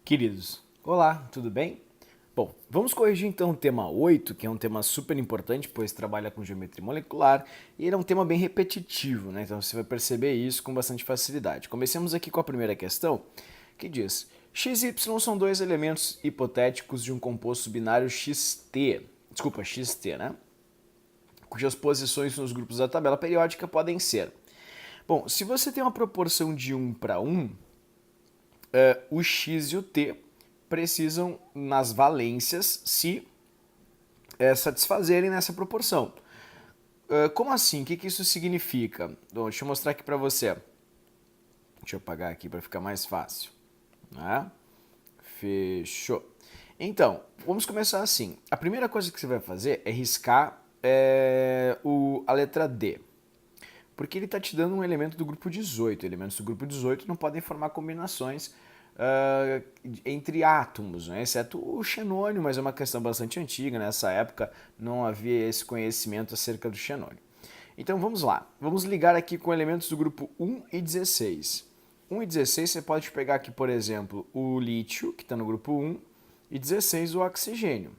Queridos, olá, tudo bem? Bom, vamos corrigir então o tema 8, que é um tema super importante, pois trabalha com geometria molecular, e ele é um tema bem repetitivo, né? Então você vai perceber isso com bastante facilidade. Comecemos aqui com a primeira questão, que diz: x e y são dois elementos hipotéticos de um composto binário xt, né? Cujas posições nos grupos da tabela periódica podem ser. Bom, se você tem uma proporção de 1 para 1, o x e o t precisam, nas valências, se satisfazerem nessa proporção. Como assim? O que isso significa? Bom, deixa eu mostrar aqui para você. Deixa eu apagar aqui para ficar mais fácil. Né? Fechou. Então, vamos começar assim. A primeira coisa que você vai fazer é riscar a letra D. Porque ele está te dando um elemento do grupo 18. Elementos do grupo 18 não podem formar combinações entre átomos, né? Exceto o xenônio, mas é uma questão bastante antiga. Nessa época não havia esse conhecimento acerca do xenônio. Então vamos lá. Vamos ligar aqui com elementos do grupo 1 e 16. 1 e 16 você pode pegar aqui, por exemplo, o lítio, que está no grupo 1, e 16 o oxigênio.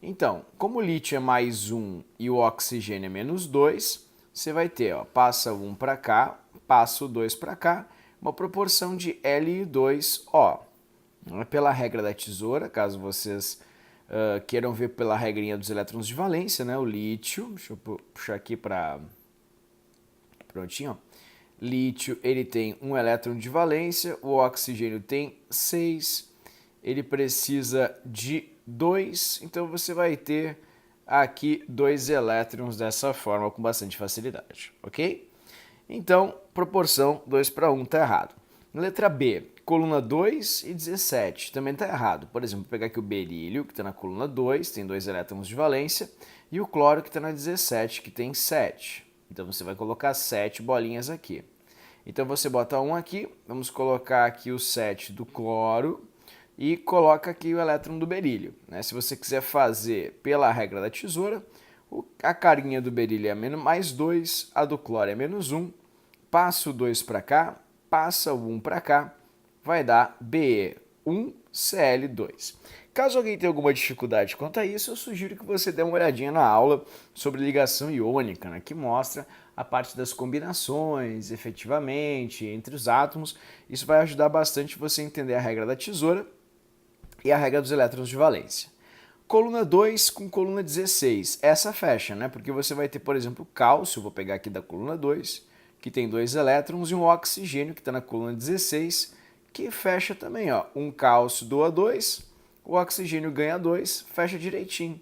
Então, como o lítio é mais 1 e o oxigênio é menos 2, você vai ter, passa o 1 para cá, passa o 2 para cá, uma proporção de Li2O. Pela regra da tesoura, caso vocês queiram ver pela regrinha dos elétrons de valência, né? O lítio, deixa eu puxar aqui para prontinho, lítio, ele tem um elétron de valência, o oxigênio tem 6, ele precisa de 2, então você vai ter aqui 2 elétrons dessa forma com bastante facilidade, ok? Então, proporção 2 para 1 está errado. Letra B, coluna 2 e 17, também está errado. Por exemplo, vou pegar aqui o berílio, que está na coluna 2, tem 2 elétrons de valência, e o cloro, que está na 17, que tem 7. Então, você vai colocar 7 bolinhas aqui. Então, você bota 1 aqui, vamos colocar aqui o 7 do cloro, e coloca aqui o elétron do berílio. Né? Se você quiser fazer pela regra da tesoura, a carinha do berílio é mais 2, a do cloro é menos 1, passa o 2 para cá, passa o 1 para cá, vai dar Be1Cl2. Caso alguém tenha alguma dificuldade quanto a isso, eu sugiro que você dê uma olhadinha na aula sobre ligação iônica, né, que mostra a parte das combinações, efetivamente, entre os átomos. Isso vai ajudar bastante você a entender a regra da tesoura e a regra dos elétrons de valência. Coluna 2 com coluna 16. Essa fecha, né? Porque você vai ter, por exemplo, cálcio, vou pegar aqui da coluna 2, que tem 2 elétrons, e um oxigênio, que está na coluna 16, que fecha também, ó. Um cálcio doa 2, o oxigênio ganha 2, fecha direitinho.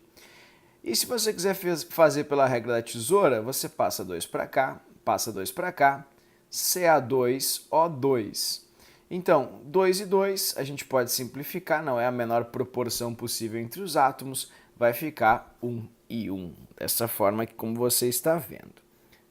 E se você quiser fazer pela regra da tesoura, você passa 2 para cá, passa 2 para cá, Ca2O2. Então, 2 e 2 a gente pode simplificar, não é a menor proporção possível entre os átomos, vai ficar 1 e 1, dessa forma que como você está vendo,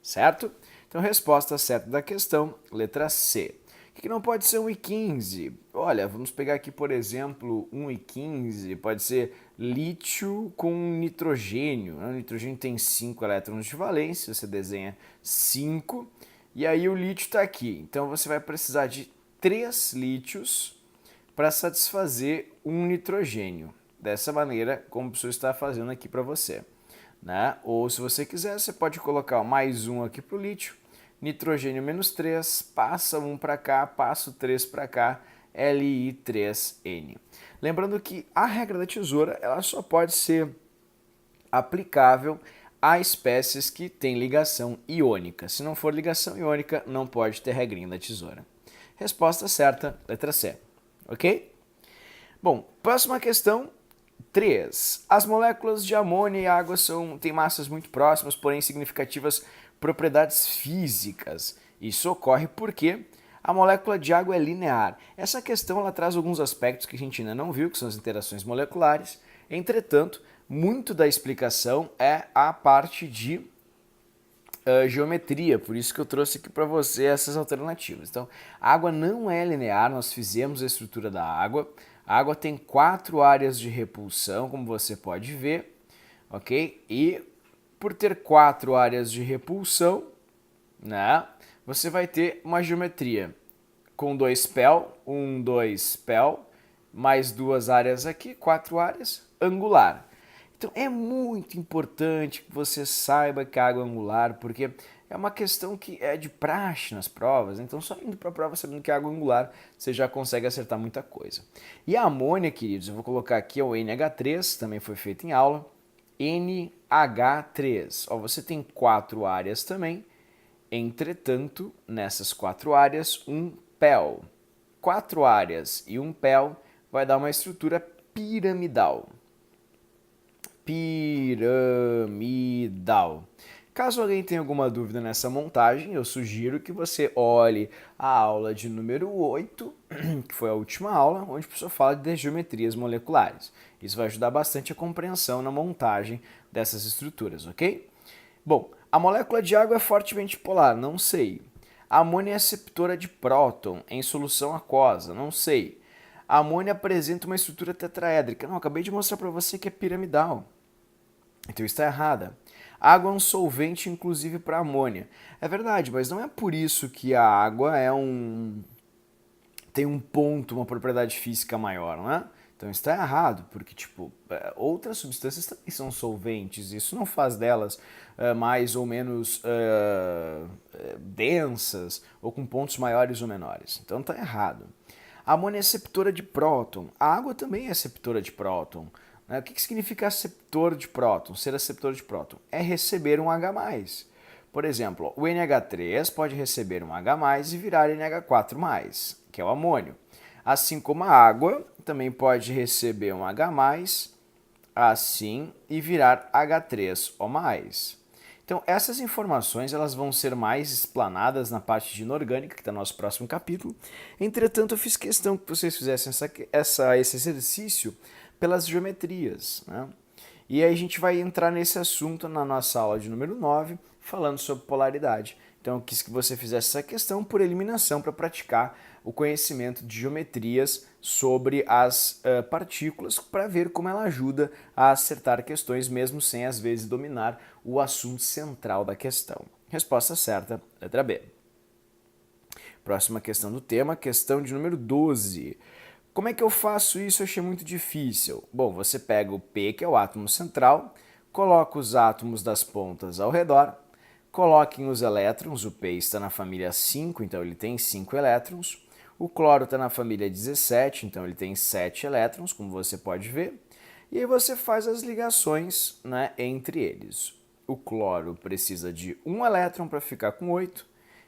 certo? Então, resposta certa da questão, letra C. O que não pode ser 1 e 15? Olha, vamos pegar aqui, por exemplo, 1 e 15, pode ser lítio com nitrogênio. O nitrogênio tem 5 elétrons de valência, você desenha 5, e aí o lítio está aqui. Então, você vai precisar de 3 lítios para satisfazer um nitrogênio. Dessa maneira, como o professor está fazendo aqui para você. Né? Ou se você quiser, você pode colocar mais um aqui para o lítio, nitrogênio menos 3, passa 1 para cá, passa o 3 para cá, Li3N. Lembrando que a regra da tesoura ela só pode ser aplicável a espécies que têm ligação iônica. Se não for ligação iônica, não pode ter regrinha da tesoura. Resposta certa, letra C. Ok? Bom, próxima questão, 3. As moléculas de amônia e água têm massas muito próximas, porém significativas propriedades físicas. Isso ocorre porque a molécula de água é linear. Essa questão ela traz alguns aspectos que a gente ainda não viu, que são as interações moleculares. Entretanto, muito da explicação é a parte de geometria, por isso que eu trouxe aqui para você essas alternativas. Então, a água não é linear, nós fizemos a estrutura da água. A água tem 4 áreas de repulsão, como você pode ver, ok? E por ter 4 áreas de repulsão, né, você vai ter uma geometria com 2 pel, 1, 2 pel, mais 2 áreas aqui, 4 áreas, angular. Então é muito importante que você saiba que a água é angular, porque é uma questão que é de praxe nas provas, então só indo para a prova sabendo que é água angular, você já consegue acertar muita coisa. E a amônia, queridos, eu vou colocar aqui o NH3, também foi feito em aula, NH3. Ó, você tem 4 áreas também, entretanto, nessas 4 áreas, um PEL. 4 áreas e um PEL vai dar uma estrutura piramidal. Piramidal. Caso alguém tenha alguma dúvida nessa montagem, eu sugiro que você olhe a aula de número 8, que foi a última aula, onde o professor fala de geometrias moleculares. Isso vai ajudar bastante a compreensão na montagem dessas estruturas, ok? Bom, a molécula de água é fortemente polar, não sei. A amônia é aceptora de próton em solução aquosa, não sei. A amônia apresenta uma estrutura tetraédrica. Não, acabei de mostrar para você que é piramidal. Então está errada. A água é um solvente, inclusive para amônia. É verdade, mas não é por isso que a água tem um ponto, uma propriedade física maior, não é? Então está errado, porque tipo, outras substâncias também são solventes, isso não faz delas mais ou menos densas ou com pontos maiores ou menores. Então está errado. A amônia é receptora de próton, a água também é receptora de próton. O que significa receptor de próton? Ser receptor de próton é receber um H+. Por exemplo, o NH3 pode receber um H+, e virar NH4+, que é o amônio. Assim como a água também pode receber um H+, assim, e virar H3O+. Então, essas informações elas vão ser mais explanadas na parte de inorgânica, que está no nosso próximo capítulo. Entretanto, eu fiz questão que vocês fizessem esse exercício pelas geometrias, né? E aí a gente vai entrar nesse assunto na nossa aula de número 9, falando sobre polaridade. Então eu quis que você fizesse essa questão por eliminação para praticar o conhecimento de geometrias sobre as partículas, para ver como ela ajuda a acertar questões, mesmo sem às vezes dominar o assunto central da questão. Resposta certa, letra B. Próxima questão do tema, questão de número 12. Como é que eu faço isso? Eu achei muito difícil. Bom, você pega o P, que é o átomo central, coloca os átomos das pontas ao redor, coloquem os elétrons, o P está na família 5, então ele tem 5 elétrons, o cloro está na família 17, então ele tem 7 elétrons, como você pode ver, e aí você faz as ligações, né, entre eles. O cloro precisa de um elétron para ficar com 8,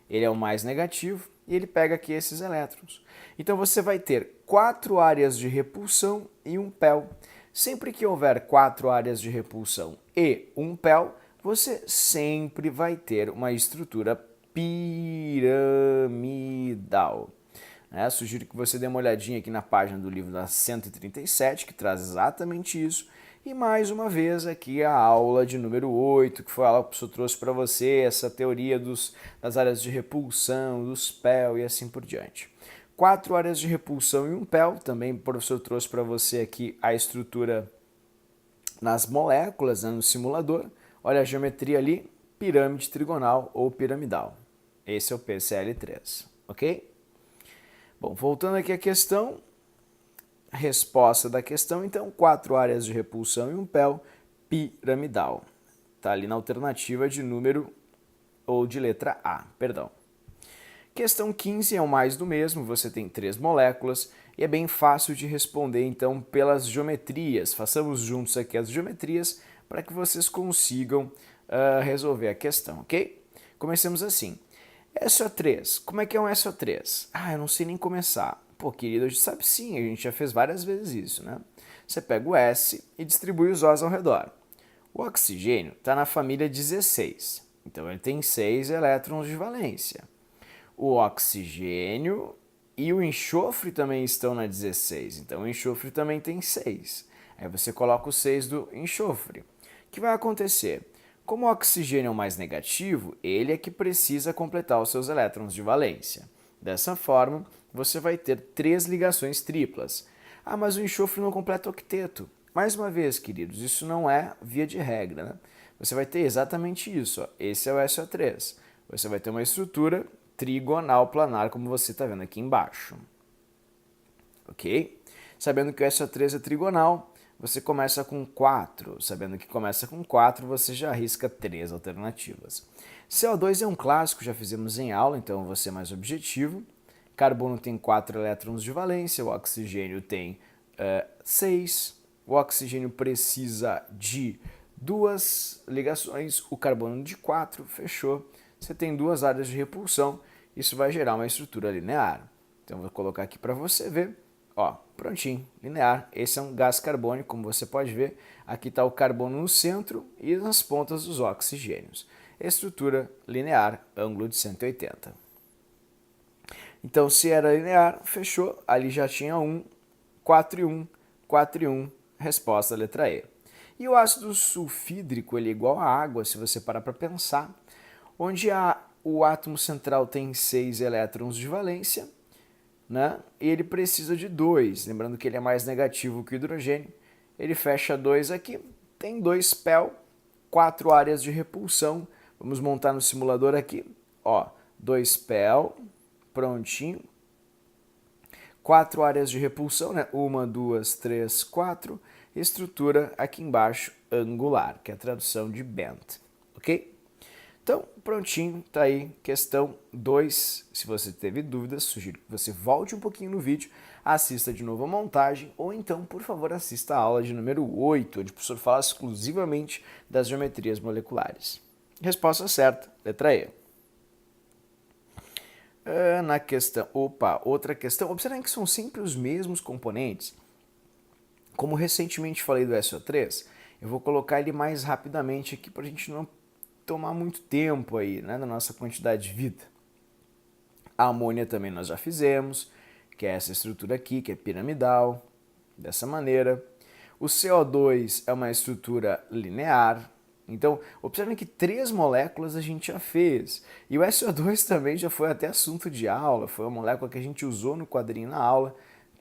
ele é o mais negativo, e ele pega aqui esses elétrons. Então você vai ter 4 áreas de repulsão e um PEL. Sempre que houver 4 áreas de repulsão e um PEL, você sempre vai ter uma estrutura piramidal. Sugiro que você dê uma olhadinha aqui na página do livro da 137, que traz exatamente isso. E mais uma vez aqui a aula de número 8, que foi a aula que o professor trouxe para você, essa teoria das áreas de repulsão, dos PEL e assim por diante. 4 áreas de repulsão e um PEL, também o professor trouxe para você aqui a estrutura nas moléculas, né, no simulador. Olha a geometria ali, pirâmide trigonal ou piramidal. Esse é o PCl3, ok? Bom, voltando aqui à questão, resposta da questão, então, 4 áreas de repulsão e um PEL piramidal. Está ali na alternativa de número, ou de letra A, perdão. Questão 15 é o mais do mesmo, você tem 3 moléculas, e é bem fácil de responder, então, pelas geometrias. Façamos juntos aqui as geometrias, para que vocês consigam resolver a questão, ok? Comecemos assim. SO3, como é que é um SO3? Ah, eu não sei nem começar. Pô, querido, a gente sabe sim, a gente já fez várias vezes isso, né? Você pega o S e distribui os Os ao redor. O oxigênio está na família 16, então ele tem 6 elétrons de valência. O oxigênio e o enxofre também estão na 16, então o enxofre também tem 6. Aí você coloca o 6 do enxofre. O que vai acontecer? Como o oxigênio é o mais negativo, ele é que precisa completar os seus elétrons de valência. Dessa forma, você vai ter 3 ligações triplas. Ah, mas o enxofre não completa o octeto. Mais uma vez, queridos, isso não é via de regra, né? Você vai ter exatamente isso. Ó. Esse é o SO3. Você vai ter uma estrutura trigonal planar, como você está vendo aqui embaixo. Ok? Sabendo que o SO3 é trigonal, você começa com 4. Sabendo que começa com 4, você já arrisca 3 alternativas. CO2 é um clássico, já fizemos em aula, então eu vou ser mais objetivo. Carbono tem 4 elétrons de valência, o oxigênio tem 6. O oxigênio precisa de 2 ligações, o carbono de 4, fechou. Você tem 2 áreas de repulsão, isso vai gerar uma estrutura linear. Então eu vou colocar aqui para você ver. Ó, prontinho, linear. Esse é um gás carbônico, como você pode ver. Aqui está o carbono no centro e nas pontas os oxigênios. Estrutura linear, ângulo de 180. Então, se era linear, fechou. Ali já tinha 1, 4 e 1, 4 e 1. Resposta, letra E. E o ácido sulfídrico ele é igual à água, se você parar para pensar, onde o átomo central tem 6 elétrons de valência, né? E ele precisa de 2, lembrando que ele é mais negativo que o hidrogênio. Ele fecha 2 aqui, tem 2 PeL, 4 áreas de repulsão. Vamos montar no simulador aqui. Ó, 2 PeL, prontinho. 4 áreas de repulsão, né? 1, 2, 3, 4. Estrutura aqui embaixo angular, que é a tradução de bent, ok? Então, prontinho, tá aí, questão 2. Se você teve dúvidas, sugiro que você volte um pouquinho no vídeo, assista de novo a montagem, ou então, por favor, assista a aula de número 8, onde o professor fala exclusivamente das geometrias moleculares. Resposta certa, letra E. Na questão, outra questão, observem que são sempre os mesmos componentes. Como recentemente falei do SO3, eu vou colocar ele mais rapidamente aqui para a gente não tomar muito tempo aí, né, da nossa quantidade de vida. A amônia também nós já fizemos, que é essa estrutura aqui, que é piramidal, dessa maneira. O CO2 é uma estrutura linear. Então, observem que 3 moléculas a gente já fez. E o SO2 também já foi até assunto de aula, foi uma molécula que a gente usou no quadrinho na aula.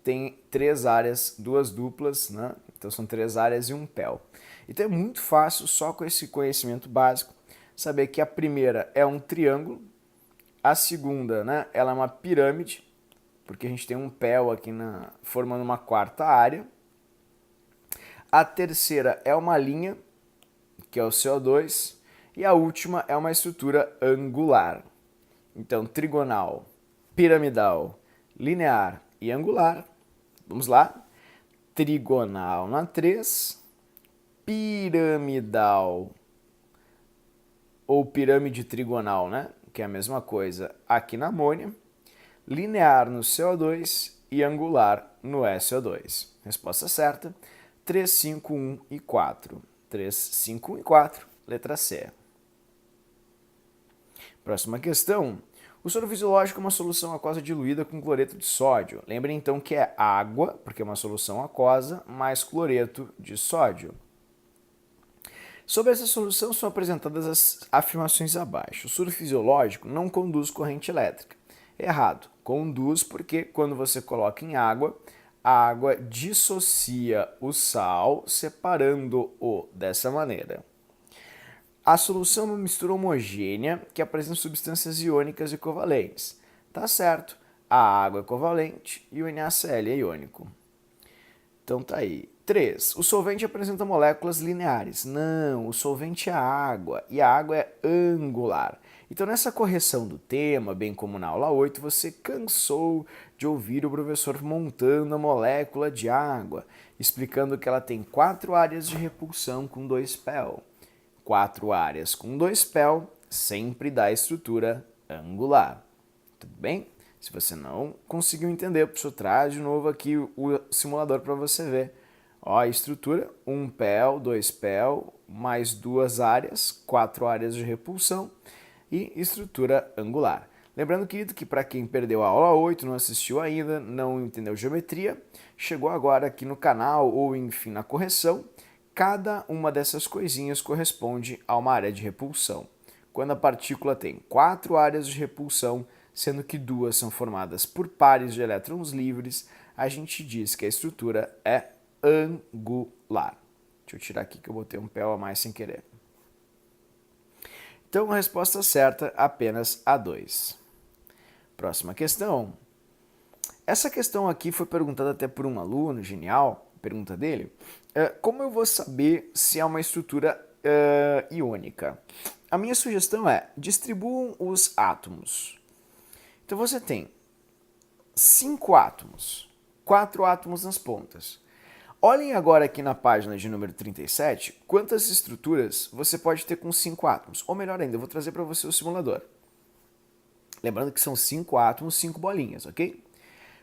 Tem 3 áreas, 2 duplas, né? Então são 3 áreas e um PeL. Então é muito fácil, só com esse conhecimento básico, saber que a primeira é um triângulo, a segunda, né, ela é uma pirâmide, porque a gente tem um PeL aqui formando uma quarta área. A terceira é uma linha, que é o CO2, e a última é uma estrutura angular. Então, trigonal, piramidal, linear e angular. Vamos lá. Trigonal na 3, piramidal ou pirâmide trigonal, né? Que é a mesma coisa aqui na amônia, linear no CO2 e angular no SO2. Resposta certa, 3, 5, 1 e 4. 3, 5, 1 e 4, letra C. Próxima questão. O soro fisiológico é uma solução aquosa diluída com cloreto de sódio. Lembrem então que é água, porque é uma solução aquosa, mais cloreto de sódio. Sobre essa solução são apresentadas as afirmações abaixo. O soro fisiológico não conduz corrente elétrica. Errado. Conduz porque quando você coloca em água, a água dissocia o sal, separando-o dessa maneira. A solução é uma mistura homogênea que apresenta substâncias iônicas e covalentes. Tá certo. A água é covalente e o NaCl é iônico. Então tá aí. 3. O solvente apresenta moléculas lineares. Não, o solvente é a água e a água é angular. Então nessa correção do tema, bem como na aula 8, você cansou de ouvir o professor montando a molécula de água, explicando que ela tem 4 áreas de repulsão com 2 PeL. 4 áreas com 2 PeL sempre dá estrutura angular. Tudo bem? Se você não conseguiu entender, o professor traz de novo aqui o simulador para você ver. Ó, a estrutura, 1 PeL, 2 PeL, mais 2 áreas, 4 áreas de repulsão e estrutura angular. Lembrando, querido, que para quem perdeu a aula 8, não assistiu ainda, não entendeu geometria, chegou agora aqui no canal ou, enfim, na correção, cada uma dessas coisinhas corresponde a uma área de repulsão. Quando a partícula tem 4 áreas de repulsão, sendo que 2 são formadas por pares de elétrons livres, a gente diz que a estrutura é angular. Deixa eu tirar aqui que eu botei um PeL a mais sem querer. Então, a resposta certa, apenas a 2. Próxima questão. Essa questão aqui foi perguntada até por um aluno, genial, pergunta dele. Como eu vou saber se é uma estrutura iônica? A minha sugestão é, distribuam os átomos. Então você tem 5 átomos, 4 átomos nas pontas. Olhem agora aqui na página de número 37, quantas estruturas você pode ter com 5 átomos. Ou melhor ainda, eu vou trazer para você o simulador. Lembrando que são 5 átomos, 5 bolinhas, ok?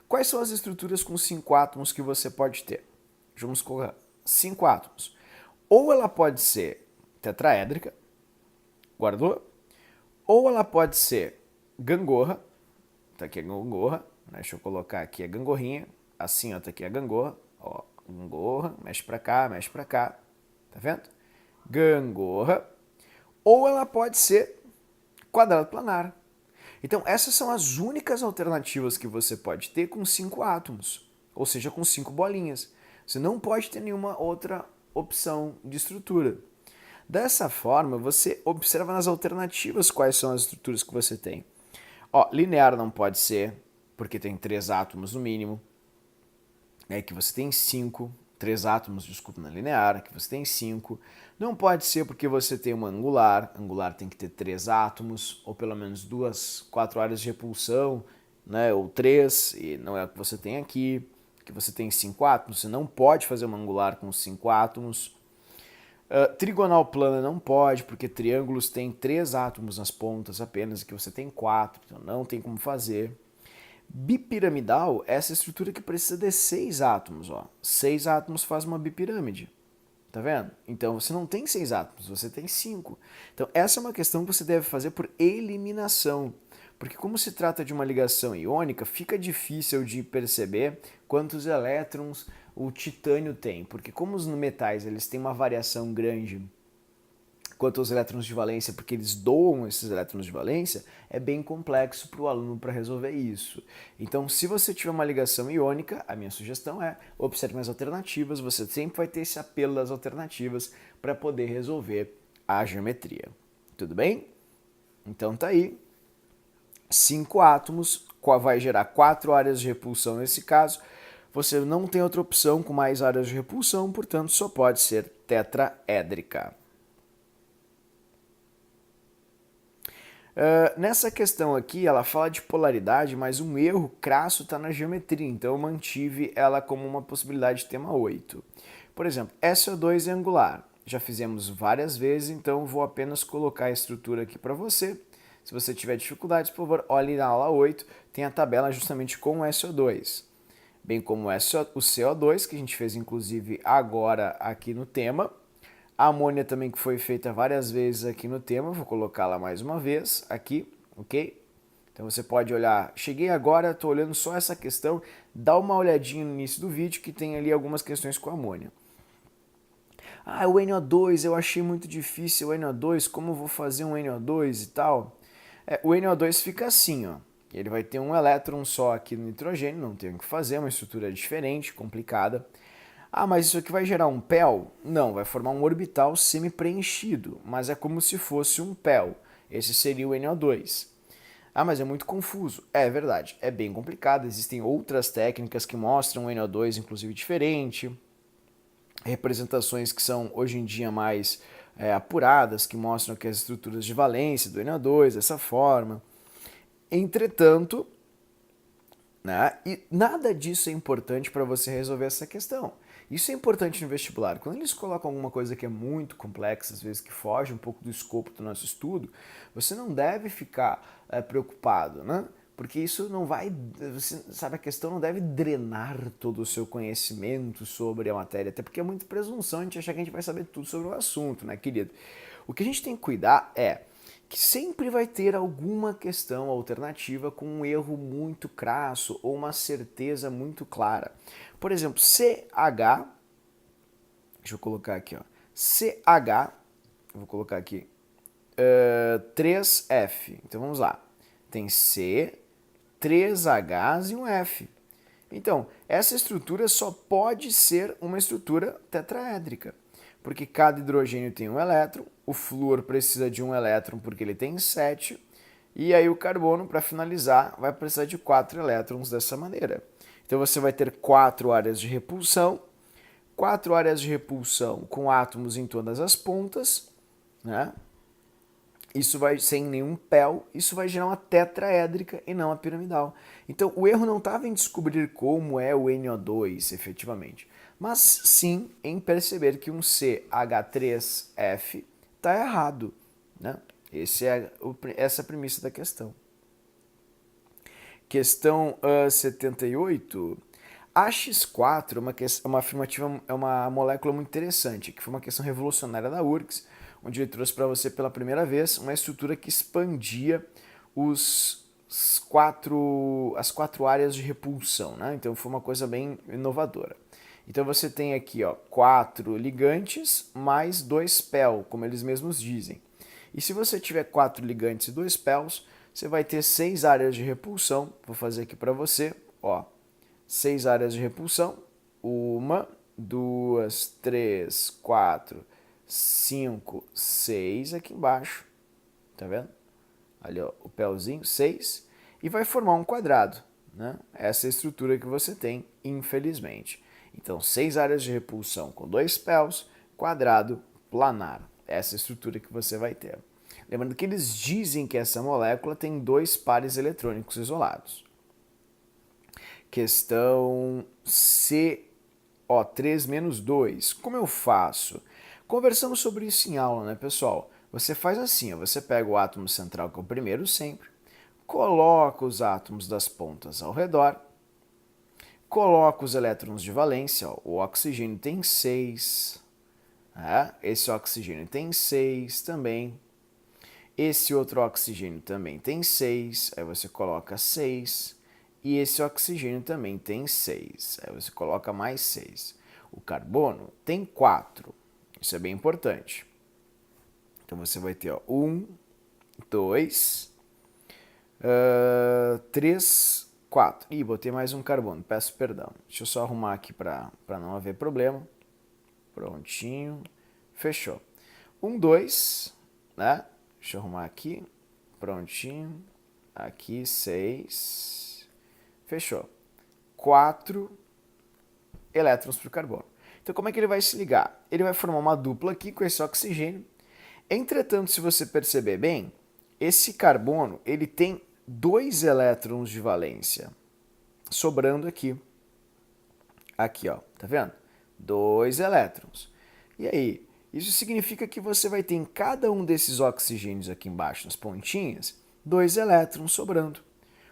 Quais são as estruturas com 5 átomos que você pode ter? Vamos colocar 5 átomos. Ou ela pode ser tetraédrica, guardou? Ou ela pode ser gangorra, tá aqui a gangorra, deixa eu colocar aqui a gangorrinha, assim, ó, tá aqui a gangorra, ó, gangorra, mexe pra cá, tá vendo? Gangorra. Ou ela pode ser quadrado planar. Então, essas são as únicas alternativas que você pode ter com 5 átomos, ou seja, com 5 bolinhas. Você não pode ter nenhuma outra opção de estrutura. Dessa forma, você observa nas alternativas quais são as estruturas que você tem. Ó, linear não pode ser, porque tem 3 átomos no mínimo. Que você tem 5, 3 átomos, desculpa, na linear, que você tem 5. Não pode ser porque você tem uma angular, angular tem que ter 3 átomos, ou pelo menos 4 áreas de repulsão, né, ou 3, e não é o que você tem aqui, que você tem 5 átomos, você não pode fazer uma angular com 5 átomos. Trigonal plana não pode, porque triângulos têm 3 átomos nas pontas apenas, e que você tem 4, então não tem como fazer. Bipiramidal é essa estrutura que precisa de 6 átomos. 6 átomos faz uma bipirâmide. Tá vendo? Então você não tem 6 átomos, você tem 5. Então essa é uma questão que você deve fazer por eliminação. Porque como se trata de uma ligação iônica, fica difícil de perceber quantos elétrons o titânio tem. Porque como os metais eles têm uma variação grande quanto aos elétrons de valência, porque eles doam esses elétrons de valência, é bem complexo para o aluno para resolver isso. Então, se você tiver uma ligação iônica, a minha sugestão é observe as alternativas, você sempre vai ter esse apelo das alternativas para poder resolver a geometria. Tudo bem? Então tá aí. 5 átomos, vai gerar 4 áreas de repulsão nesse caso. Você não tem outra opção com mais áreas de repulsão, portanto só pode ser tetraédrica. Nessa questão aqui, ela fala de polaridade, mas um erro crasso está na geometria, então eu mantive ela como uma possibilidade de tema 8. Por exemplo, SO2 é angular. Já fizemos várias vezes, então vou apenas colocar a estrutura aqui para você. Se você tiver dificuldades, por favor, olhe na aula 8, tem a tabela justamente com o SO2. Bem como o CO2, que a gente fez inclusive agora aqui no tema. A amônia também que foi feita várias vezes aqui no tema, vou colocá-la mais uma vez aqui, ok? Então você pode olhar, cheguei agora, estou olhando só essa questão, dá uma olhadinha no início do vídeo que tem ali algumas questões com a amônia. Ah, o NO2 eu achei muito difícil, o NO2, como eu vou fazer um NO2 e tal? O NO2 fica assim, ó. Ele vai ter um elétron só aqui no nitrogênio, não tem o que fazer, é uma estrutura diferente, complicada. Ah, mas isso aqui vai gerar um PEL? Não, vai formar um orbital semi-preenchido, mas é como se fosse um PEL. Esse seria o NO2. Ah, mas é muito confuso. É verdade, é bem complicado. Existem outras técnicas que mostram o NO2, inclusive, diferente. Representações que são, hoje em dia, mais apuradas, que mostram que as estruturas de valência do NO2, dessa forma. Entretanto, né, e nada disso é importante para você resolver essa questão. Isso é importante no vestibular. Quando eles colocam alguma coisa que é muito complexa, às vezes que foge um pouco do escopo do nosso estudo, você não deve ficar preocupado, né? Porque isso não vai, você sabe, a questão não deve drenar todo o seu conhecimento sobre a matéria, até porque é muita presunção a gente achar que a gente vai saber tudo sobre o assunto, né, querido? O que a gente tem que cuidar é que sempre vai ter alguma questão alternativa com um erro muito crasso ou uma certeza muito clara. Por exemplo, CH, deixa eu colocar aqui, ó, CH, vou colocar aqui, 3F. Então vamos lá, tem C, 3Hs e um F. Então, essa estrutura só pode ser uma estrutura tetraédrica, porque cada hidrogênio tem um elétron, o flúor precisa de um elétron porque ele tem 7, e aí o carbono, para finalizar, vai precisar de 4 elétrons dessa maneira. Então você vai ter 4 áreas de repulsão, 4 áreas de repulsão com átomos em todas as pontas, né? Isso vai sem nenhum PEL, isso vai gerar uma tetraédrica e não a piramidal. Então o erro não estava em descobrir como é o NO2 efetivamente, mas sim em perceber que um CH3F está errado, né? Essa é a premissa da questão. Questão 78. A X4 uma afirmativa, é uma molécula muito interessante, que foi uma questão revolucionária da URGS, onde ele trouxe para você pela primeira vez uma estrutura que expandia as quatro áreas de repulsão, né? Então foi uma coisa bem inovadora. Então você tem aqui 4 ligantes mais 2 PEL, como eles mesmos dizem. E se você tiver 4 ligantes e 2 PELs, você vai ter 6 áreas de repulsão. Vou fazer aqui para você, 6 áreas de repulsão. 1, 2, 3, 4, 5, 6 aqui embaixo. Tá vendo? Ali o pelzinho, 6. E vai formar um quadrado, né? Essa é a estrutura que você tem, infelizmente. Então, 6 áreas de repulsão com 2 pels, quadrado planar. Essa é a estrutura que você vai ter. Lembrando que eles dizem que essa molécula tem 2 pares eletrônicos isolados. Questão CO3-2. Como eu faço? Conversamos sobre isso em aula, né, pessoal? Você faz assim, você pega o átomo central, que é o primeiro sempre, coloca os átomos das pontas ao redor, coloca os elétrons de valência, o oxigênio tem 6, esse oxigênio tem 6 também, esse outro oxigênio também tem 6, aí você coloca 6, e esse oxigênio também tem 6, aí você coloca mais 6. O carbono tem 4, isso é bem importante. Então você vai ter 1, 2, 3, 4. Ih, botei mais um carbono, peço perdão. Deixa eu só arrumar aqui para não haver problema. Prontinho, fechou. 1, 2, né? Deixa eu arrumar aqui. Prontinho. Aqui, 6. Fechou. 4 elétrons para o carbono. Então como é que ele vai se ligar? Ele vai formar uma dupla aqui com esse oxigênio. Entretanto, se você perceber bem, esse carbono ele tem 2 elétrons de valência sobrando aqui. Aqui, tá vendo? 2 elétrons. E aí, isso significa que você vai ter em cada um desses oxigênios aqui embaixo, nas pontinhas, 2 elétrons sobrando.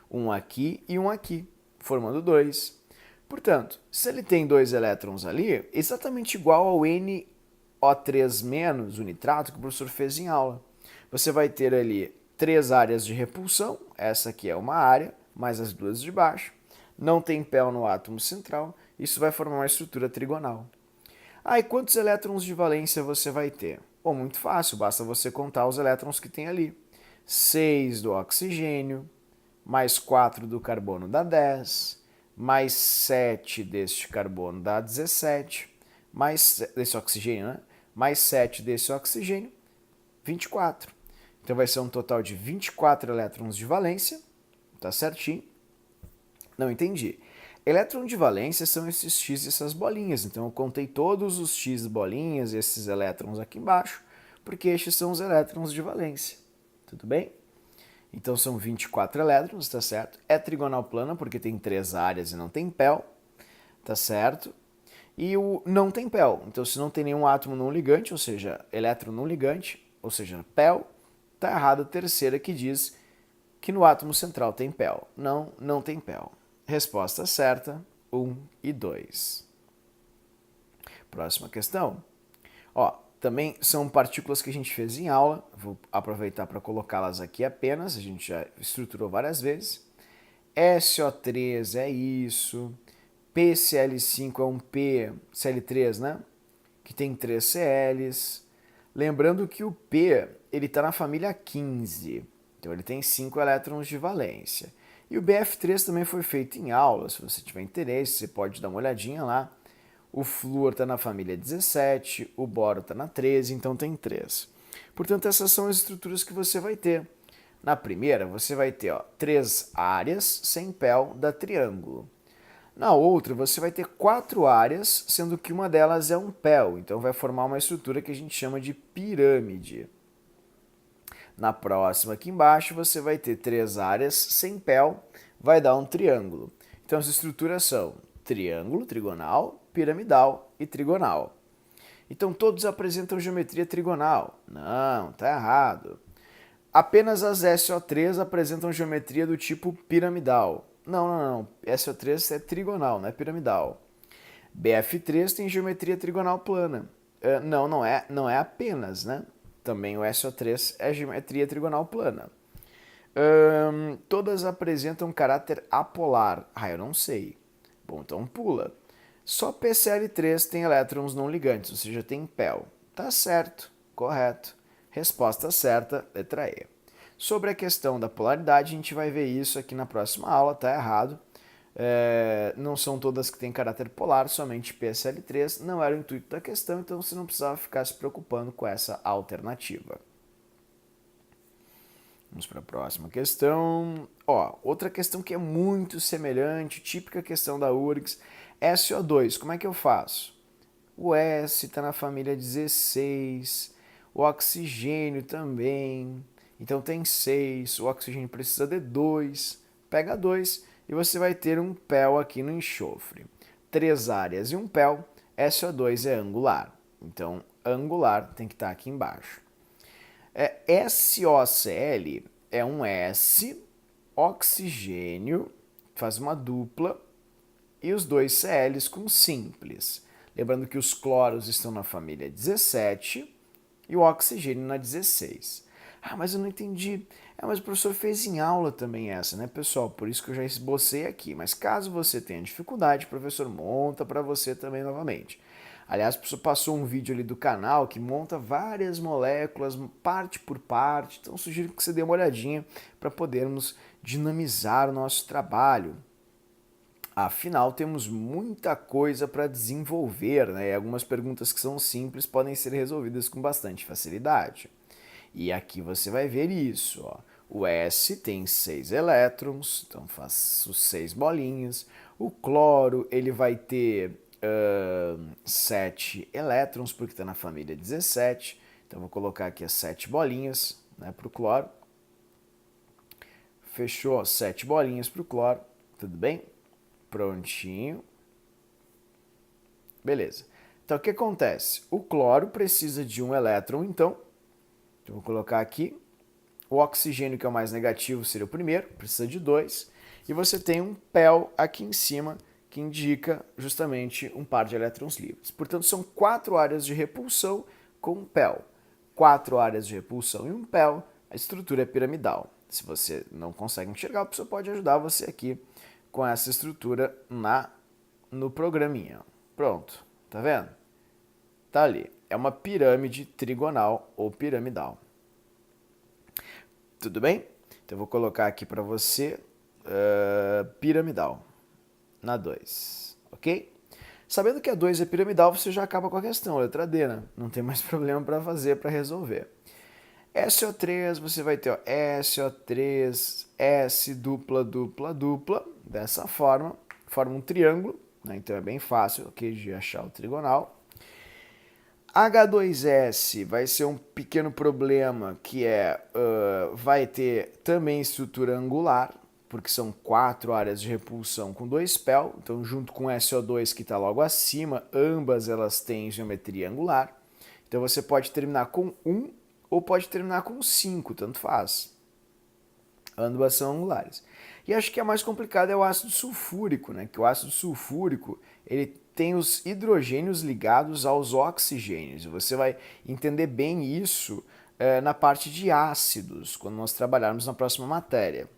Um aqui e um aqui, formando 2. Portanto, se ele tem 2 elétrons ali, exatamente igual ao NO3-, o nitrato, que o professor fez em aula. Você vai ter ali 3 áreas de repulsão, essa aqui é uma área, mais as 2 de baixo. Não tem PEL no átomo central, isso vai formar uma estrutura trigonal. E quantos elétrons de valência você vai ter? Bom, muito fácil, basta você contar os elétrons que tem ali. 6 do oxigênio, mais 4 do carbono dá 10, mais 7 deste carbono dá 17, mais desse oxigênio, né? Mais 7 desse oxigênio, 24. Então vai ser um total de 24 elétrons de valência, tá certinho? Não entendi. Elétron de valência são esses X e essas bolinhas, então eu contei todos os X bolinhas e esses elétrons aqui embaixo, porque estes são os elétrons de valência, tudo bem? Então são 24 elétrons, tá certo? É trigonal plana porque tem 3 áreas e não tem PEL, tá certo? E o não tem PEL, então se não tem nenhum átomo não ligante, ou seja, elétron não ligante, ou seja, PEL, tá errado a terceira que diz que no átomo central tem PEL. Não, não tem PEL. Resposta certa, 1 e 2. Próxima questão. Também são partículas que a gente fez em aula, vou aproveitar para colocá-las aqui apenas, a gente já estruturou várias vezes. SO3 é isso, PCl5 é um PCl3, né? Que tem 3 CLs. Lembrando que o P ele está na família 15, então ele tem 5 elétrons de valência. E o BF3 também foi feito em aula, se você tiver interesse, você pode dar uma olhadinha lá. O flúor está na família 17, o boro está na 13, então tem 3. Portanto, essas são as estruturas que você vai ter. Na primeira, você vai ter 3 áreas sem PEL da triângulo. Na outra, você vai ter 4 áreas, sendo que uma delas é um PEL, então vai formar uma estrutura que a gente chama de pirâmide. Na próxima, aqui embaixo, você vai ter 3 áreas sem PEL, vai dar um triângulo. Então as estruturas são triângulo, trigonal, piramidal e trigonal. Então todos apresentam geometria trigonal. Não, tá errado. Apenas as SO3 apresentam geometria do tipo piramidal. Não. SO3 é trigonal, não é piramidal. BF3 tem geometria trigonal plana. Não é apenas, né? Também o SO3 é geometria trigonal plana. Todas apresentam caráter apolar. Eu não sei. Bom, então pula. Só PCl3 tem elétrons não ligantes, ou seja, tem PEL. Tá certo, correto. Resposta certa, letra E. Sobre a questão da polaridade, a gente vai ver isso aqui na próxima aula, tá errado. Não são todas que têm caráter polar, somente PSL3. Não era o intuito da questão, então você não precisava ficar se preocupando com essa alternativa. Vamos para a próxima questão. Outra questão que é muito semelhante, típica questão da URGS, SO2. Como é que eu faço? O S está na família 16, o oxigênio também. Então tem 6, o oxigênio precisa de 2. Pega 2 e você vai ter um PEL aqui no enxofre. 3 áreas e um PEL, SO2 é angular. Então, angular tem que estar aqui embaixo. SOCl é um S, oxigênio, faz uma dupla, e os 2 Cl's com simples. Lembrando que os cloros estão na família 17 e o oxigênio na 16. Mas eu não entendi. Mas o professor fez em aula também essa, né, pessoal? Por isso que eu já esbocei aqui. Mas caso você tenha dificuldade, o professor monta para você também novamente. Aliás, o professor passou um vídeo ali do canal que monta várias moléculas, parte por parte. Então, sugiro que você dê uma olhadinha para podermos dinamizar o nosso trabalho. Afinal, temos muita coisa para desenvolver, né? E algumas perguntas que são simples podem ser resolvidas com bastante facilidade. E aqui você vai ver isso. O S tem 6 elétrons, então faço 6 bolinhas. O cloro ele vai ter 7 elétrons, porque está na família 17. Então vou colocar aqui as 7 bolinhas, né, para o cloro. Fechou, 7 bolinhas para o cloro, tudo bem? Prontinho. Beleza. Então, o que acontece? O cloro precisa de um elétron, então. Vou colocar aqui. O oxigênio, que é o mais negativo, seria o primeiro, precisa de 2. E você tem um PEL aqui em cima, que indica justamente um par de elétrons livres. Portanto, são 4 áreas de repulsão com um PEL. 4 áreas de repulsão e um PEL, a estrutura é piramidal. Se você não consegue enxergar, o professor pode ajudar você aqui com essa estrutura no programinha. Pronto, tá vendo? Tá ali. É uma pirâmide trigonal ou piramidal. Tudo bem? Então eu vou colocar aqui para você piramidal na 2, ok? Sabendo que a 2 é piramidal, você já acaba com a questão, letra D, né? Não tem mais problema para fazer, para resolver. SO3, você vai ter SO3, S dupla, dupla, dupla, dessa forma, forma um triângulo, né? Então é bem fácil de achar o trigonal. H2S vai ser um pequeno problema, que vai ter também estrutura angular, porque são 4 áreas de repulsão com 2 PEL, então junto com SO2 que está logo acima, ambas elas têm geometria angular. Então você pode terminar com 1 ou pode terminar com 5, tanto faz. Ambas são angulares. E acho que a mais complicada é o ácido sulfúrico, né? Que o ácido sulfúrico ele tem os hidrogênios ligados aos oxigênios. E você vai entender bem isso na parte de ácidos, quando nós trabalharmos na próxima matéria.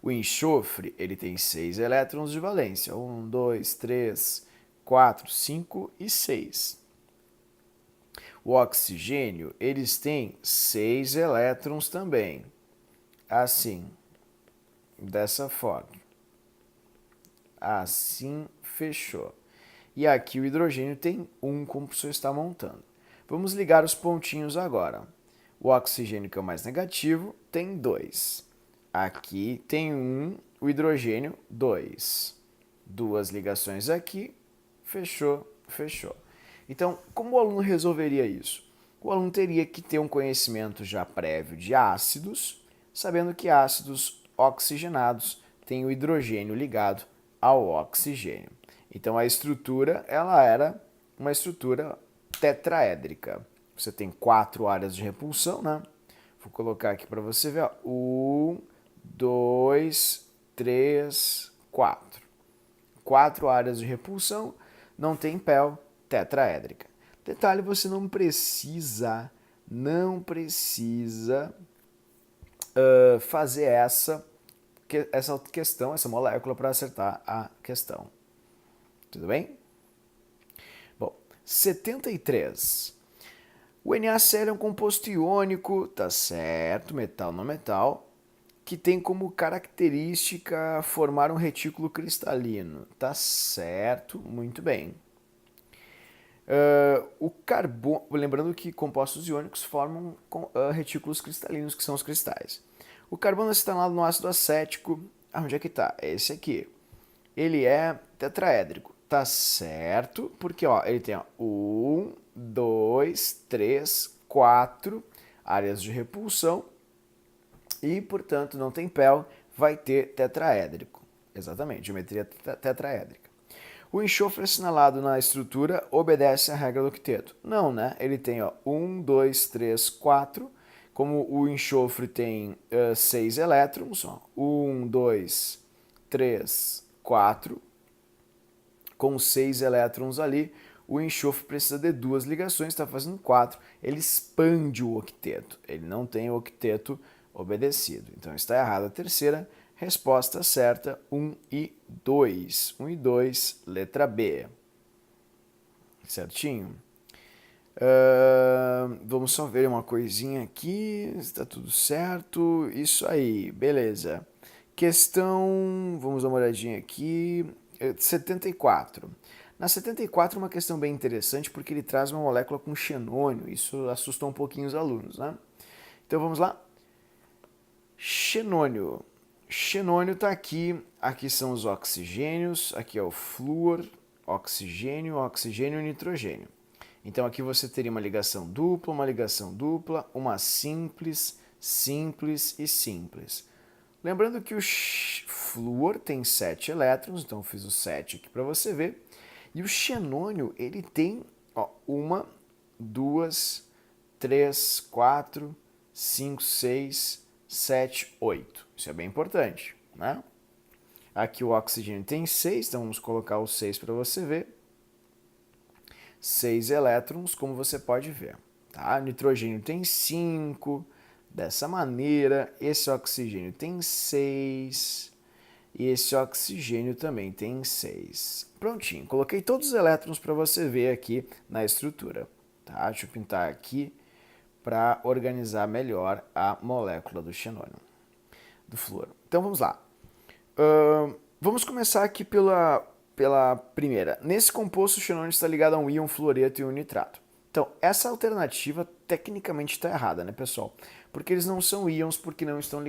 O enxofre ele tem 6 elétrons de valência. 1, 2, 3, 4, 5 e 6. O oxigênio, eles têm 6 elétrons também. Assim, dessa forma. Assim, fechou. E aqui o hidrogênio tem 1, como o professor está montando. Vamos ligar os pontinhos agora. O oxigênio, que é o mais negativo, tem 2. Aqui tem 1, o hidrogênio, 2. duas ligações aqui, fechou, fechou. Então, como o aluno resolveria isso? O aluno teria que ter um conhecimento já prévio de ácidos, sabendo que ácidos oxigenados têm o hidrogênio ligado ao oxigênio. Então a estrutura, ela era uma estrutura tetraédrica. Você tem 4 áreas de repulsão, né? Vou colocar aqui para você ver. 1, 2, 3, 4. 4 áreas de repulsão, não tem PEL, tetraédrica. Detalhe, você não precisa fazer essa questão, essa molécula para acertar a questão. Tudo bem? Bom, 73. O NaCl é um composto iônico, tá certo, metal não metal, que tem como característica formar um retículo cristalino. Tá certo, muito bem. O carbono, lembrando que compostos iônicos formam retículos cristalinos, que são os cristais. O carbono acetanado no ácido acético, onde é que está? É esse aqui. Ele é tetraédrico, tá certo? Porque ó, ele tem 1, 2, 3, 4 áreas de repulsão e, portanto, não tem PEL, vai ter tetraédrico. Exatamente, geometria tetraédrica. O enxofre assinalado na estrutura obedece à regra do octeto. Não, né? Ele tem 1, 2, 3, 4. Como o enxofre tem 6 elétrons, 1, 2, 3, 4. Com 6 elétrons ali, o enxofre precisa de 2 ligações, está fazendo 4. Ele expande o octeto. Ele não tem o octeto obedecido. Então está errado a terceira. Resposta certa, 1 e 2. 1 e 2, letra B. Certinho? Vamos só ver uma coisinha aqui. Está tudo certo. Isso aí, beleza. Questão, vamos dar uma olhadinha aqui. 74. Na 74, uma questão bem interessante, porque ele traz uma molécula com xenônio. Isso assustou um pouquinho os alunos, né? Então vamos lá. Xenônio. Xenônio está aqui. Aqui são os oxigênios. Aqui é o flúor, oxigênio, oxigênio e nitrogênio. Então aqui você teria uma ligação dupla, uma simples, simples e simples. Lembrando que o flúor tem 7 elétrons, então eu fiz o 7 aqui para você ver. E o xenônio, ele tem 1, 2, 3, 4, 5, 6, 7, 8. Isso é bem importante, né? Aqui o oxigênio tem 6, então vamos colocar o 6 para você ver. 6 elétrons, como você pode ver. Tá? O nitrogênio tem 5, dessa maneira. Esse oxigênio tem 6 e esse oxigênio também tem 6. Prontinho, coloquei todos os elétrons para você ver aqui na estrutura. Tá? Deixa eu pintar aqui para organizar melhor a molécula do xenônio, do flúor. Então vamos lá. Vamos começar aqui pela primeira. Nesse composto, o xenônio está ligado a um íon fluoreto e um nitrato. Então, essa alternativa tecnicamente está errada, né, pessoal? Porque eles não são íons, porque não estão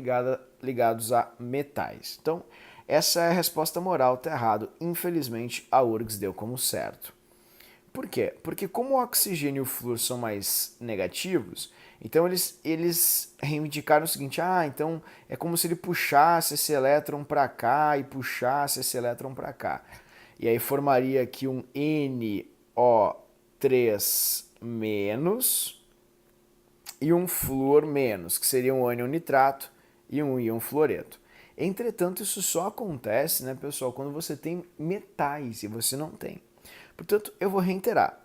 ligados a metais. Então, essa é a resposta moral, está errado. Infelizmente, a URGS deu como certo. Por quê? Porque como o oxigênio e o flúor são mais negativos, então eles reivindicaram o seguinte, então é como se ele puxasse esse elétron para cá e puxasse esse elétron para cá. E aí formaria aqui um NO3- e um flúor menos, que seria um ânion nitrato e um íon fluoreto. Entretanto, isso só acontece, né, pessoal, quando você tem metais e você não tem. Portanto, eu vou reiterar.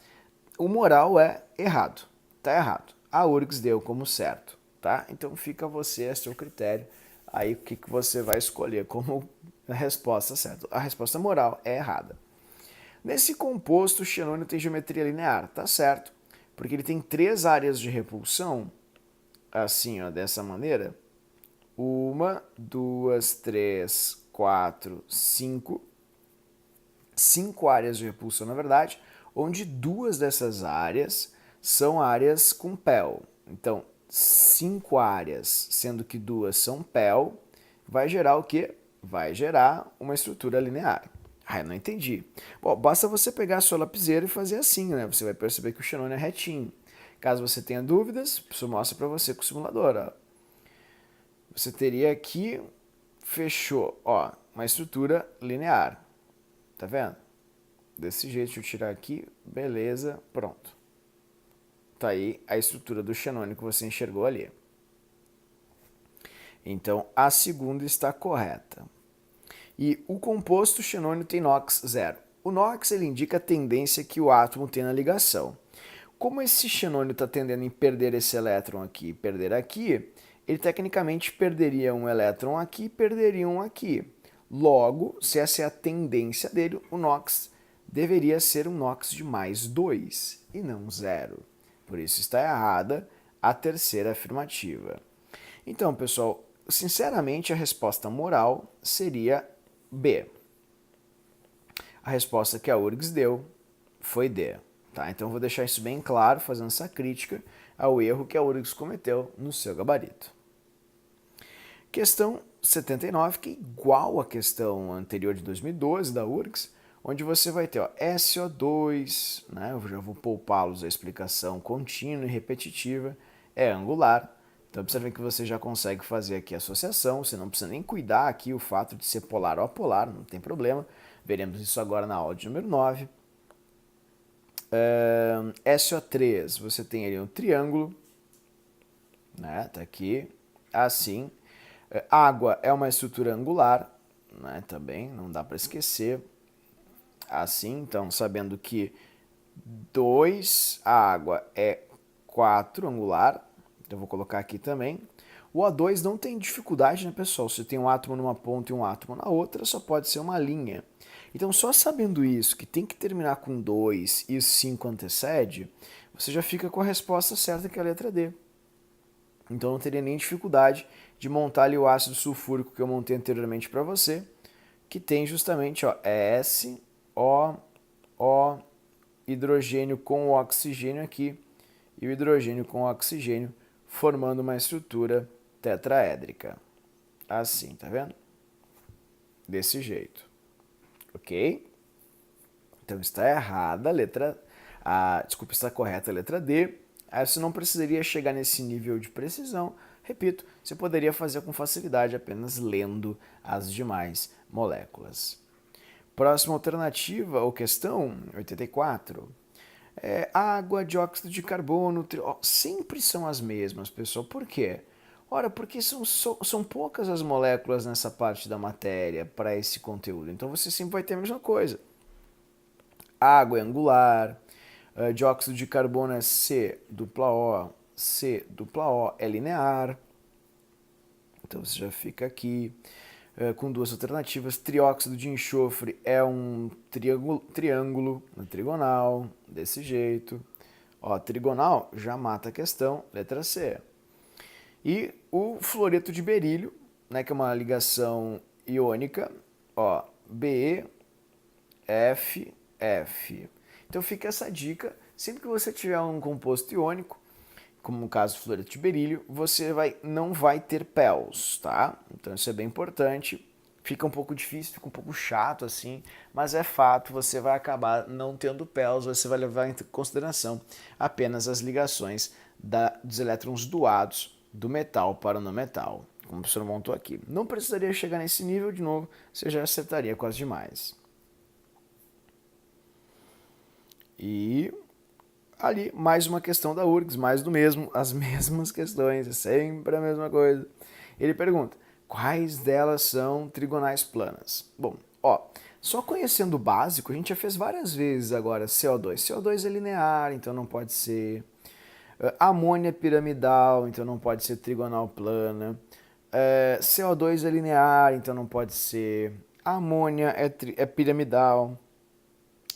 O moral é errado. Tá errado. A URGS deu como certo, tá? Então fica você a seu critério. Aí o que você vai escolher como a resposta certa. A resposta moral é errada. Nesse composto, o xenônio tem geometria linear, tá certo? Porque ele tem 3 áreas de repulsão, assim, ó, dessa maneira. 1, 2, 3, 4, 5. 5 áreas de repulsão, na verdade, onde 2 dessas áreas são áreas com PEL. Então, 5 áreas, sendo que 2 são PEL, vai gerar o quê? Vai gerar uma estrutura linear. Ah, eu não entendi. Bom, basta você pegar a sua lapiseira e fazer assim, né? Você vai perceber que o xenônio é retinho. Caso você tenha dúvidas, isso mostra para você com o simulador, ó. Você teria aqui, fechou, ó, uma estrutura linear. Tá vendo? Desse jeito, deixa eu tirar aqui, beleza, pronto. Tá aí a estrutura do xenônio que você enxergou ali. Então, a segunda está correta. E o composto xenônio tem NOx zero. O NOx ele indica a tendência que o átomo tem na ligação. Como esse xenônio está tendendo em perder esse elétron aqui e perder aqui, ele tecnicamente perderia um elétron aqui e perderia um aqui. Logo, se essa é a tendência dele, o NOx deveria ser um NOx de mais 2 e não zero. Por isso está errada a terceira afirmativa. Então, pessoal, sinceramente a resposta moral seria B. A resposta que a URGS deu foi D. Tá? Então eu vou deixar isso bem claro, fazendo essa crítica ao erro que a URGS cometeu no seu gabarito. Questão 79, que é igual à questão anterior de 2012 da URGS, onde você vai ter ó, SO2, né? Eu já vou poupá-los a explicação contínua e repetitiva, é angular. Então observem que você já consegue fazer aqui a associação, você não precisa nem cuidar aqui o fato de ser polar ou apolar, não tem problema. Veremos isso agora na aula de número 9. SO3, você tem ali um triângulo, né? Tá aqui, assim. Água é uma estrutura angular, né? Também, não dá para esquecer. Assim, então, sabendo que 2, a água é 4 angular, então eu vou colocar aqui também. O O2 não tem dificuldade, né, pessoal? Se tem um átomo numa ponta e um átomo na outra, só pode ser uma linha. Então, só sabendo isso, que tem que terminar com 2 e o 5 antecede, você já fica com a resposta certa, que é a letra D. Então, não teria nem dificuldade de montar ali o ácido sulfúrico que eu montei anteriormente para você, que tem justamente ó, S, O, hidrogênio com o oxigênio aqui, e o hidrogênio com o oxigênio formando uma estrutura tetraédrica. Assim, tá vendo? Desse jeito. Ok? Então está errada a letra A. Desculpa, está correta a letra D. Aí você não precisaria chegar nesse nível de precisão. Repito, você poderia fazer com facilidade apenas lendo as demais moléculas. Próxima alternativa, ou questão 84. Água, dióxido de carbono, sempre são as mesmas, pessoal. Por quê? Ora, porque são poucas as moléculas nessa parte da matéria para esse conteúdo. Então você sempre vai ter a mesma coisa. Água é angular, dióxido de carbono é C dupla O é linear. Então você já fica aqui com duas alternativas. Trióxido de enxofre é um triângulo trigonal, desse jeito. Ó, trigonal já mata a questão, letra C. E o fluoreto de berílio, né, que é uma ligação iônica, ó, BeF. Então fica essa dica, sempre que você tiver um composto iônico, como no caso do fluoreto de berílio, você não vai ter PELs, tá? Então isso é bem importante. Fica um pouco difícil, fica um pouco chato assim, mas é fato, você vai acabar não tendo PELs, você vai levar em consideração apenas as ligações dos elétrons doados do metal para o não metal, como o professor montou aqui. Não precisaria chegar nesse nível de novo, você já acertaria com as demais. E ali, mais uma questão da URGS, mais do mesmo, as mesmas questões, é sempre a mesma coisa. Ele pergunta, quais delas são trigonais planas? Bom, ó, só conhecendo o básico, a gente já fez várias vezes agora CO2. CO2 é linear, então não pode ser. Amônia é piramidal, então não pode ser trigonal plana. CO2 é linear, então não pode ser. Amônia é piramidal.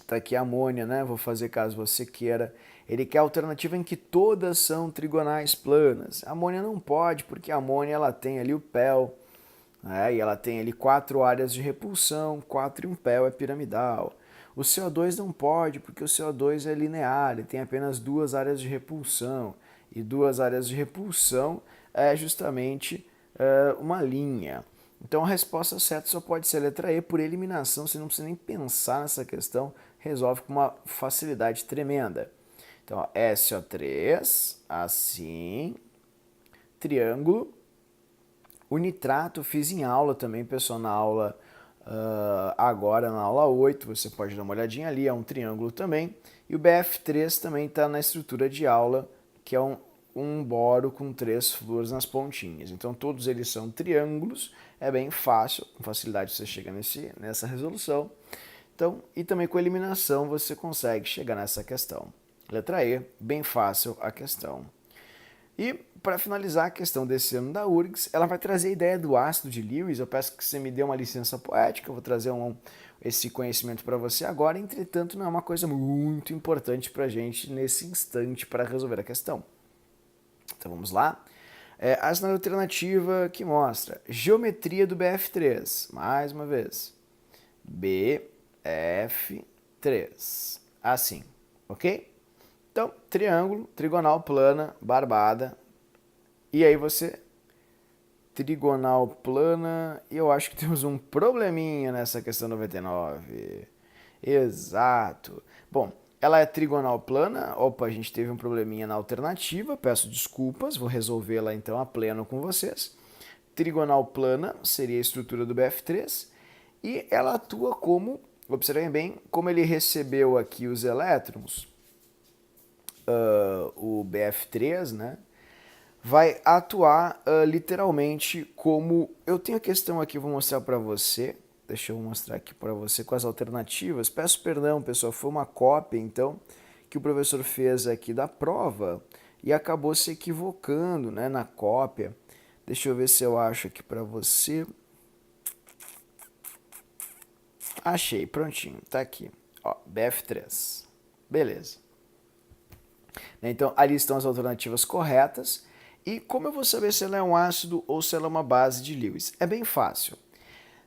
Tá aqui a amônia, né? Vou fazer caso você queira. Ele quer a alternativa em que todas são trigonais planas. A amônia não pode, porque a amônia ela tem ali o PEL, né? E ela tem ali 4 áreas de repulsão, 4 e um PEL é piramidal. O CO2 não pode, porque o CO2 é linear, ele tem apenas 2 áreas de repulsão. E 2 áreas de repulsão é justamente uma linha. Então a resposta certa só pode ser a letra E por eliminação, você não precisa nem pensar nessa questão, resolve com uma facilidade tremenda. Então, ó, SO3, assim, triângulo. O nitrato fiz em aula também, pessoal, na aula, agora na aula 8, você pode dar uma olhadinha ali, é um triângulo também. E o BF3 também está na estrutura de aula, que é um boro com 3 fluores nas pontinhas. Então todos eles são triângulos, é bem fácil, com facilidade você chega nessa resolução. Então, e também com eliminação você consegue chegar nessa questão. Letra E, bem fácil a questão. E para finalizar a questão desse ano da URGS, ela vai trazer a ideia do ácido de Lewis. Eu peço que você me dê uma licença poética, eu vou trazer esse conhecimento para você agora. Entretanto, não é uma coisa muito importante para a gente nesse instante para resolver a questão. Então vamos lá. As na alternativa que mostra geometria do BF3. Mais uma vez. BF3. Assim, ok? Então, triângulo, trigonal plana, barbada. E aí você... Trigonal plana. E eu acho que temos um probleminha nessa questão 99. Exato. Bom, ela é trigonal plana. Opa, a gente teve um probleminha na alternativa. Peço desculpas, vou resolvê-la então a pleno com vocês. Trigonal plana seria a estrutura do BF3. E ela atua como, observem bem, como ele recebeu aqui os elétrons, o BF3, né? Vai atuar literalmente como... Eu tenho a questão aqui, vou mostrar para você. Deixa eu mostrar aqui para você com as alternativas. Peço perdão, pessoal, foi uma cópia, então, que o professor fez aqui da prova e acabou se equivocando, né, na cópia. Deixa eu ver se eu acho aqui para você. Achei, prontinho, tá aqui. Ó, BF3. Beleza. Então, ali estão as alternativas corretas. E como eu vou saber se ela é um ácido ou se ela é uma base de Lewis? É bem fácil.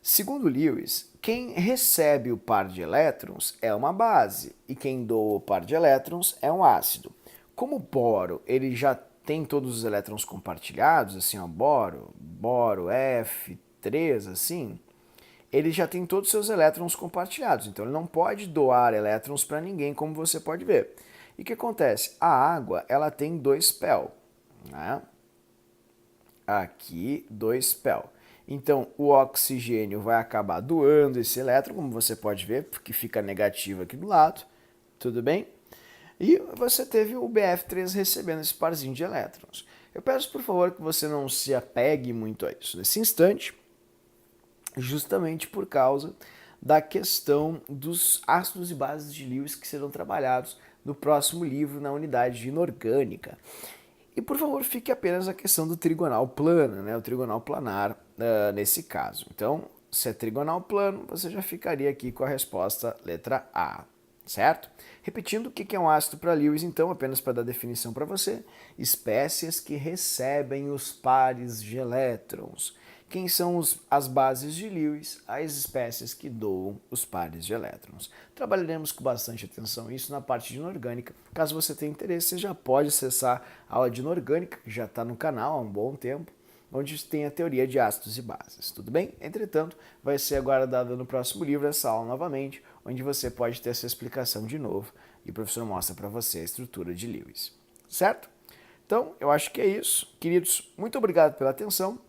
Segundo Lewis, quem recebe o par de elétrons é uma base e quem doa o par de elétrons é um ácido. Como o boro ele já tem todos os elétrons compartilhados, assim, ó, boro F3, assim, ele já tem todos os seus elétrons compartilhados, então ele não pode doar elétrons para ninguém, como você pode ver. E o que acontece? A água ela tem 2 pell. Né? Aqui, 2 pell. Então, o oxigênio vai acabar doando esse elétron, como você pode ver, porque fica negativo aqui do lado. Tudo bem? E você teve o BF3 recebendo esse parzinho de elétrons. Eu peço, por favor, que você não se apegue muito a isso nesse instante, justamente por causa da questão dos ácidos e bases de Lewis que serão trabalhados no próximo livro na unidade de inorgânica. E, por favor, fique apenas a questão do trigonal plano, né? O trigonal planar nesse caso. Então, se é trigonal plano, você já ficaria aqui com a resposta letra A, certo? Repetindo, o que é um ácido para Lewis, então, apenas para dar definição para você, espécies que recebem os pares de elétrons. Quem são as bases de Lewis? As espécies que doam os pares de elétrons. Trabalharemos com bastante atenção isso na parte de inorgânica. Caso você tenha interesse, você já pode acessar a aula de inorgânica, que já está no canal há um bom tempo, onde tem a teoria de ácidos e bases. Tudo bem? Entretanto, vai ser aguardado no próximo livro essa aula novamente, onde você pode ter essa explicação de novo e o professor mostra para você a estrutura de Lewis. Certo? Então, eu acho que é isso. Queridos, muito obrigado pela atenção.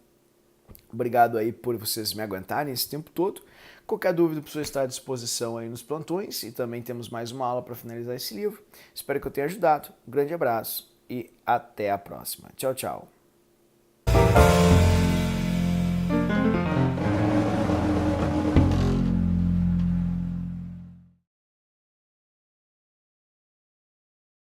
Obrigado aí por vocês me aguentarem esse tempo todo. Qualquer dúvida, o professor está à disposição aí nos plantões e também temos mais uma aula para finalizar esse livro. Espero que eu tenha ajudado. Um grande abraço e até a próxima. Tchau, tchau.